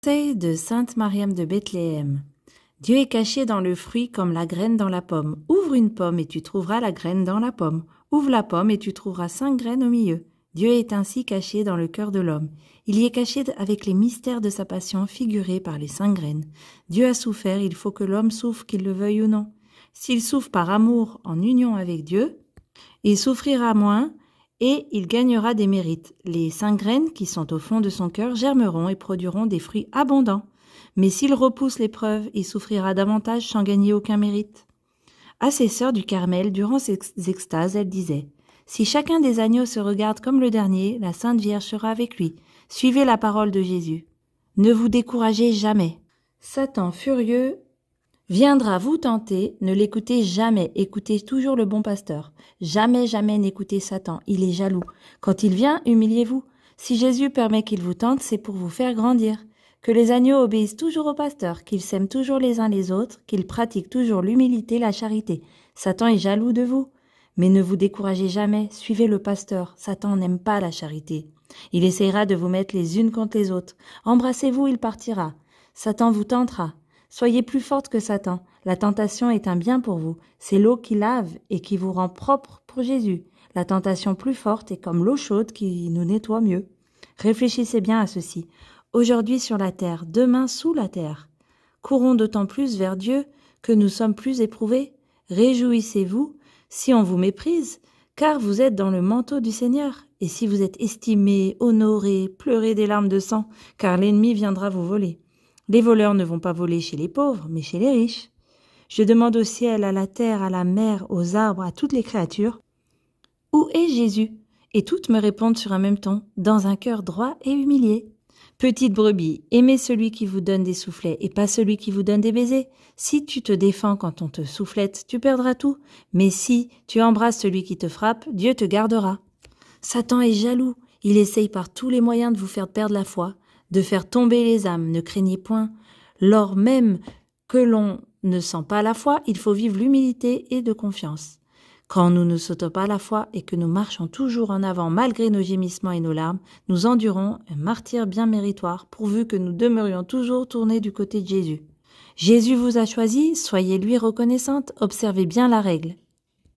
Conseil de Sainte Mariam de Bethléem. Dieu est caché dans le fruit comme la graine dans la pomme. Ouvre une pomme et tu trouveras la graine dans la pomme. Ouvre la pomme et tu trouveras 5 graines au milieu. Dieu est ainsi caché dans le cœur de l'homme. Il y est caché avec les mystères de sa passion figurés par les 5 graines. Dieu a souffert, il faut que l'homme souffre, qu'il le veuille ou non. S'il souffre par amour en union avec Dieu, il souffrira moins et il gagnera des mérites. Les 5 graines qui sont au fond de son cœur germeront et produiront des fruits abondants. Mais s'il repousse l'épreuve, il souffrira davantage sans gagner aucun mérite. À ses sœurs du Carmel, durant ses extases, elle disait « Si chacun des agneaux se regarde comme le dernier, la Sainte Vierge sera avec lui. Suivez la parole de Jésus. Ne vous découragez jamais. Satan furieux viendra vous tenter, ne l'écoutez jamais, écoutez toujours le bon pasteur. Jamais, jamais n'écoutez Satan, il est jaloux. Quand il vient, humiliez-vous. Si Jésus permet qu'il vous tente, c'est pour vous faire grandir. Que les agneaux obéissent toujours au pasteur, qu'ils s'aiment toujours les uns les autres, qu'ils pratiquent toujours l'humilité, la charité. Satan est jaloux de vous. Mais ne vous découragez jamais, suivez le pasteur. Satan n'aime pas la charité. Il essayera de vous mettre les unes contre les autres. Embrassez-vous, il partira. Satan vous tentera. Soyez plus forte que Satan. La tentation est un bien pour vous. C'est l'eau qui lave et qui vous rend propre pour Jésus. La tentation plus forte est comme l'eau chaude qui nous nettoie mieux. Réfléchissez bien à ceci. Aujourd'hui sur la terre, demain sous la terre. Courons d'autant plus vers Dieu que nous sommes plus éprouvés. Réjouissez-vous si on vous méprise, car vous êtes dans le manteau du Seigneur. Et si vous êtes estimés, honorés, pleurez des larmes de sang, car l'ennemi viendra vous voler. Les voleurs ne vont pas voler chez les pauvres, mais chez les riches. Je demande au ciel, à la terre, à la mer, aux arbres, à toutes les créatures, où est Jésus? Et toutes me répondent sur un même ton, dans un cœur droit et humilié. Petite brebis, aimez celui qui vous donne des soufflets et pas celui qui vous donne des baisers. Si tu te défends quand on te soufflette, tu perdras tout. Mais si tu embrasses celui qui te frappe, Dieu te gardera. Satan est jaloux. Il essaye par tous les moyens de vous faire perdre la foi, de faire tomber les âmes. Ne craignez point. Lors même que l'on ne sent pas la foi, il faut vivre l'humilité et de confiance. Quand nous ne sautons pas la foi et que nous marchons toujours en avant malgré nos gémissements et nos larmes, nous endurons un martyre bien méritoire pourvu que nous demeurions toujours tournés du côté de Jésus. Jésus vous a choisi, soyez lui reconnaissante, observez bien la règle.